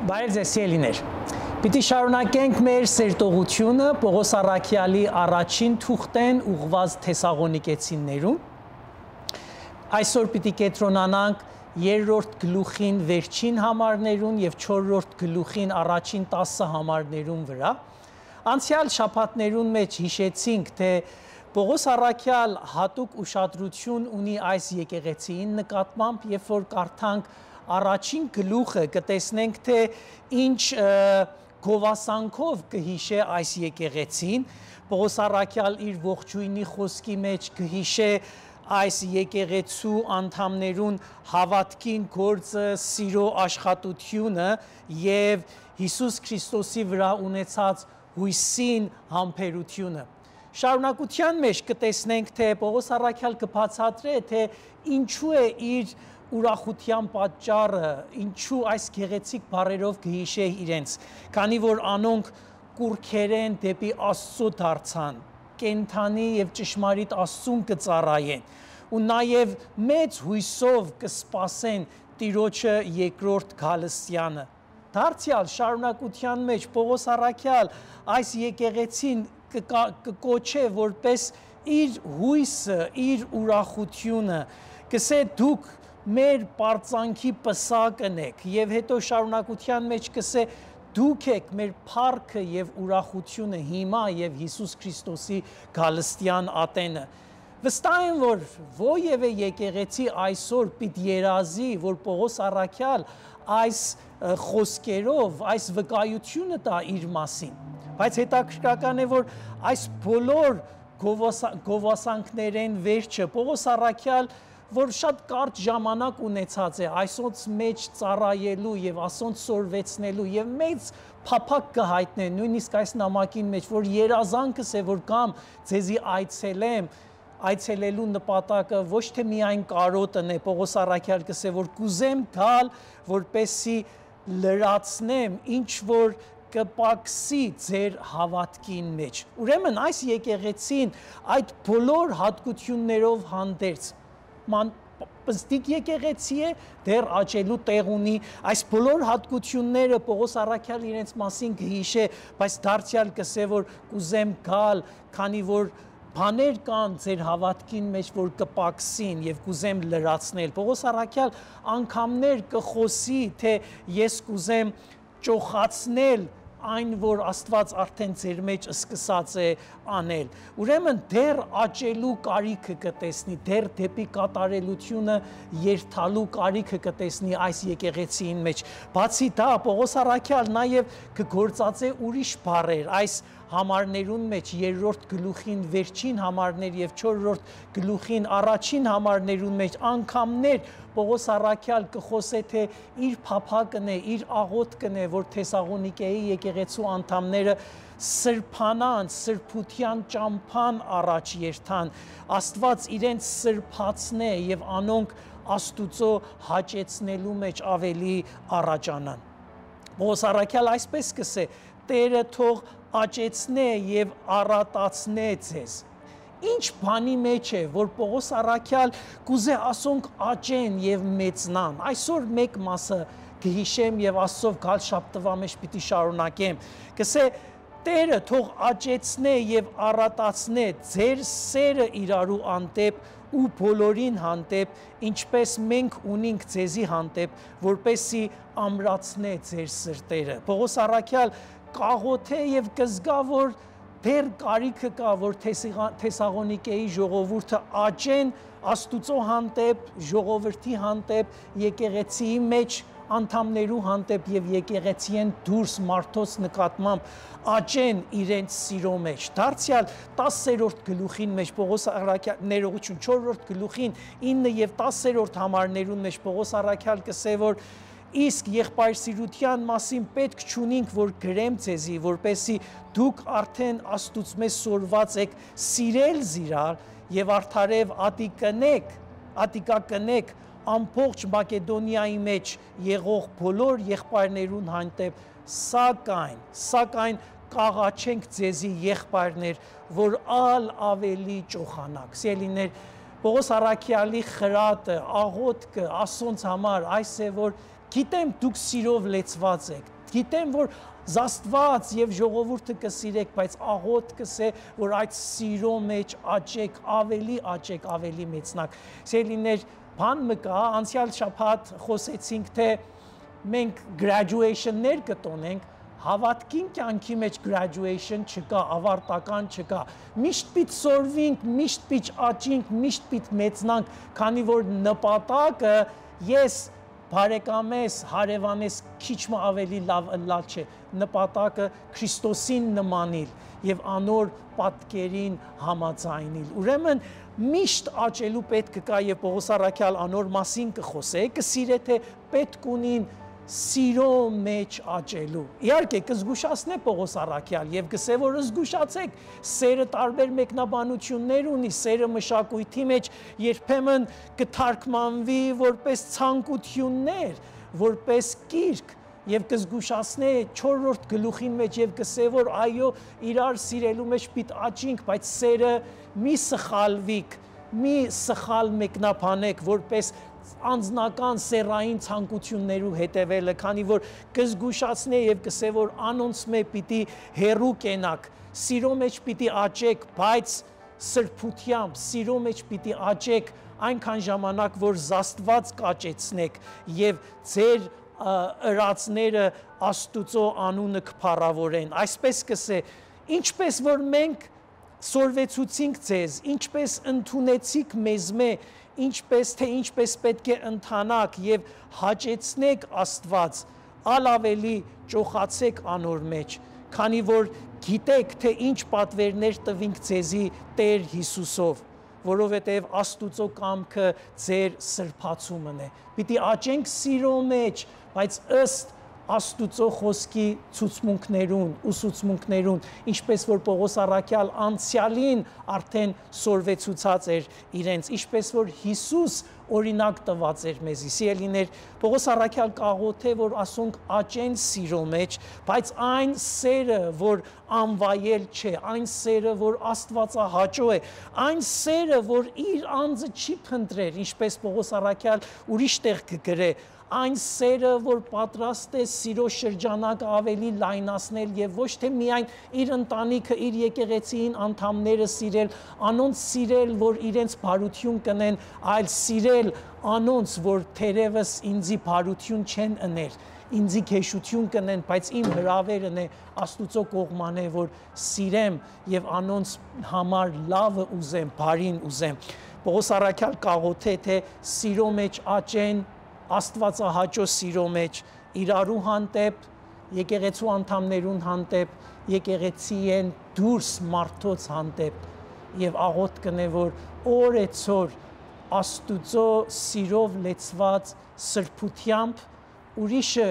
Բայց էսելիներ։ Պիտի շարունակենք մեր սերտողությունը Պողոս Առաքյալի առաջին թուղթեն ուղղված Թեսաղոնիկեցիներուն։ Այսօր պիտի կենտրոնանանք երրորդ գլուխին վերջին համարներուն եւ չորրորդ գլուխին առաջին 10 համարներուն վրա։ Անցյալ շաբաթներուն մեջ հիշեցինք, թե Պողոս Առաքյալ հատուկ ուշադրություն ունի այս եկեղեցիին նկատմամբ, երբ որ կարդանք առաջին գլուխը կտեսնենք, թե ինչ գովասանքով կհիշե այս եկեղեցին։ Պողոս Առաքյալ իր ողջույնի խոսքի մեջ կհիշե այս եկեղեցու անդամներուն հավատքին գործը, սիրո աշխատությունը եւ Հիսուս Քրիստոսի վրա ունեցած հույսին համբերությունը։ Շարունակության մեջ կտեսնենք, թե Պողոս Առաքյալ կբացատրե, թե ինչու է իր ուրախության պատճառը, ինչու այս գեղեցիկ բառերով կհիշե իրենց, քանի որ անոնք կուրքերեն դեպի Աստծո դարձան, կենթանի եւ ճշմարիտ Աստծուն կծառայեն, ու նաեւ մեծ հույսով կսպասեն Տիրոջը երկրորդ գալստյանը։ Դարձյալ շարունակության մեջ Պողոս Առաքյալ այս եկեղեցին կկոչե որպես իր հույսը, իր ուրախությունը, կսե դուք մեր պարծանքի պսակն եք, եւ հետո շարունակության մեջ կսե դուք եք մեր փառքը եւ ուրախությունը հիմա եւ Հիսուս Քրիստոսի գալստյան ատենը։ Վստահ եմ, որ ովևէ եկեղեցի այսօր պիտի երազի, որ Պողոս Առաքյալ այս խոսքերով, այս վկայությունը տա իր մասին, բայց հետաքրքրական է, որ այս բոլոր գովասանքներեն վերջը Պողոս Առաքյալ, որ շատ կարճ ժամանակ ունեցած է այսոնց մեջ ծառայելու եւ ասոնց սորվեցնելու եւ մեծ փափակ կհայտնե նույնիսկ այս նամակին մեջ, որ երազանքս է, որ կամ ձեզի այցելեմ, այցելելու նպատակը ոչ թե միայն կարոտն է, Պողոս Առաքյալ կսե, որ կուզեմ գալ, որպեսի լրացնեմ, ինչ որ կպակսի ձեր հավատքին մեջ։ Ուրեմն այս եկեղեցին այդ բոլոր հատկություններով հանդերձ պստիկ եկեղեցի է, դեռ աճելու տեղ ունի, այս բոլոր հատկությունները Պողոս Առաքյալ իրենց մասին կհիշե, բայց դարձյալ կսե, որ կուզեմ գալ, քանի որ բաներ կան ձեր հավատքին մեջ, որ կպակսին եւ կուզեմ լրացնել։ Պողոս Առաքյալ անգամներ կխոսի, թե ես կուզեմ ճոխացնել այն, որ Աստված արդեն ձեր մեջ սկսած է անել։ Ուրեմն դեռ աճելու կարիքը կտեսնի, դեռ դեպի կատարելությունը երթալու կարիքը կտեսնի այս եկեղեցիին մեջ։ Բացի դա, Պողոս Առաքյալ նաև կգործածե ուրիշ բառեր այս համարներուն մեջ, երրորդ գլուխին վերջին համարներ եւ չորրորդ գլուխին առաջին համարներուն մեջ անգամներ Պողոս Առաքյալ կխոսե, թե իր փափակն է, իր աղոթքն է, որ Թեսաղոնիկեի եկեղեցու անդամները սրբանան, սրբության ճամփան առաջ երթան, Աստված իրենց սրբացնե եւ անոնք Աստուծո հաճեցնելու մեջ ավելի առաջանան։ Պողոս Առաքյալ այսպես կսե. Տերը թող աճեցնե եւ առատացնե ձեզ։ Ինչ բանի մեջ է, որ Պողոս Առաքյալ կուզե ասոնք աճեն եւ մեծնան։ Այսօր մեկ մասը կհիշեմ եւ Աստծով գալ շաբթվա մեջ պիտի շարունակեմ։ Կսե Տերը թող աճեցնե եւ առատացնե ձեր սերը իրարու անտեպ ու բոլորին հանդեպ, ինչպես մենք ունենք ձեզի հանդեպ, որպեսի ամրացնե ձեր սրտերը։ Պողոս Առաքյալ կաղոթե եւ կզգա, որ դեռ կարիքը կա, որ Թեսաղոնիկեի ժողովուրդը աճեն Աստուծո հանդեպ, ժողովրդի հանդեպ, եկեղեցիի մեջ անդամներու հանդեպ եւ եկեղեցիեն դուրս մարդոց նկատմամբ աճեն իրենց սիրո մեջ։ Դարձյալ 10-րդ գլուխին մեջ Պողոս Առաքյալ ներողություն 4-րդ գլուխին 9 եւ 10-րդ համարներուն մեջ Պողոս Առաքյալ կսե, որ իսկ եղբայրսիրության մասին պետք չունենք, որ գրեմ ձեզի, որպեսի դուք արդեն Աստուծմե սորված եք սիրել զիրալ եւ արդարև ատիկա կնեք ամբողջ Մակեդոնիայի մեջ եղող բոլոր եղբայրներուն հանդեպ, սակայն կաղաչենք ձեզի եղբայրներ, որ ալ ավելի ճոխանակ։ Սիրելիներ, Պողոս Առաքյալի խրատը, աղոթքը Աստծոց համար այս է, որ գիտեմ դուք սիրով լեցված եք, գիտեմ որ Զաստված եւ ժողովուրդը կսիրեք, բայց աղոթքս է, որ այդ սիրո մեջ աճեք, ավելի մեծնակ։ Սիրելիներ, բան մը կա, անցյալ շաբաթ խոսեցինք, թե մենք graduation-ներ կտոնենք, հավատքին կյանքի մեջ graduation չկա, ավարտական չկա։ Միշտ պիտի սորվենք, միշտ պիտի աճենք, միշտ պիտի մեծնանք, քանի որ նպատակը ես բարեկամես, հարևանես քիչ մ ավելի լավ չէ, նպատակը Քրիստոսին նմանիլ եւ անոր պատկերին համաձայնիլ։ Ուրեմն միշտ աճելու պետք կա եւ Պողոս Առաքյալ անոր մասին կխոսե, կսիրե թե պետք ունին սիրո մեջ աճելու։ Իհարկե կզգուշացնե Պողոս Առաքյալ եւ կսե որ զգուշացեք, սերը տարբեր մեկնաբանություններ ունի, սերը մշակույթի մեջ երբեմն կթարգմանվի որպես ցանկություններ, որպես գիրք եւ կզգուշացնե 4-րդ գլուխին մեջ եւ կսե որ այո իրար սիրելու մեջ պիտի աճենք, բայց սերը մի սխալվիկ, մի սխալ մեկնաբանեք որպես անձնական սերային ցանկություններու հետևելը, քանի որ կզգուշացնե եւ կսե որ անոնց մե պիտի հերու կենակ, սիրո մեջ պիտի աճեք, բայց սրբությամբ, սիրո մեջ պիտի աճեք այնքան ժամանակ, որ զաստված կաճեցնեք եւ ձեր ըրացները Աստուծո անունը կփառավորեն։ Այսպես կսե, ինչպես որ մենք սորվեցուցինք ձեզ, ինչպես ընդունեցիք մեզ մե, ինչպես պետք է ընթանաք եւ հաճեցնեք Աստված, ավելի ճոխացեք անոր մեջ, քանի որ գիտեք, թե ինչ պատվերներ տվինք ձեզի Տեր Հիսուսով, որովհետև Աստուծո կամքը ձեր սրբացումն է։ Պիտի աճենք սիրո մեջ, բայց ըստ Աստուծո խոսքի ցուցմունքներուն, ուսուցմունքներուն, ինչպես որ Պողոս Առաքյալ անցյալին արդեն սորվեցուցած էր իրենց, ինչպես որ Հիսուս օրինակ տված էր մեզի։ Սիրելիներ, Պողոս Առաքյալ կաղոթե, որ ասոնք աճեն սիրո մեջ, բայց այն սերը, որ անվայել չէ, այն սերը, որ Աստվածահաճո է, այն սերը, որ իր անձը չի փնտրեր, ինչպես Պողոս Առաքյալ ուրիշ տեղ կգրե, այն սերը, որ պատրաստ է սիրո շրջանակը ավելի լայնացնել եւ ոչ թե միայն իր ընտանիքը, իր եկեղեցիին անդամները սիրել, անոնց սիրել, որ իրենց բարություն կնեն, այլ սիրել անոնց, որ թերևս ինձի բարություն չեն ընել, ինձի քեշություն կնեն, բայց իմ հրավերն է Աստուծո կողմանը, որ սիրեմ եւ անոնց համար լավը ուզեմ, բարին ուզեմ։ Պողոս Առաքյալ կաղոթե, թե սիրո մեջ աճեն, Աստվածահաճո սիրո մեջ իրարու հանդեպ, եկեղեցու անդամներուն հանդեպ, եկեղեցիեն դուրս մարդոց հանդեպ եւ աղոթքն է, որ օրեցօր Աստուծո սիրով լեցված սրբությամբ, ուրիշը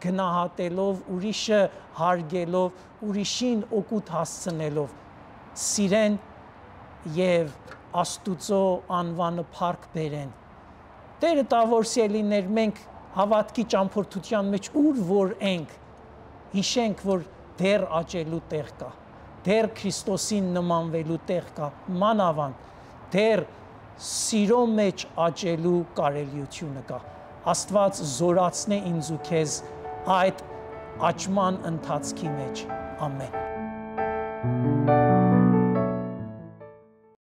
գնահատելով, ուրիշը հարգելով, ուրիշին օգուտ հասցնելով, սիրեն եւ Աստուծո անվանը փառք բերեն։ Տերը տա որ սիրելիներ, մենք հավատքի ճամփորդության մեջ ուր որ ենք, հիշենք, որ դեռ աճելու տեղ կա, դեռ Քրիստոսին նմանվելու տեղ կա, մանավանդ, դեռ սիրո մեջ աճելու կարելիությունը կա։ Աստված զորացնե ինձ ու քեզ այդ աճման ընթացքի մեջ։ Ամեն։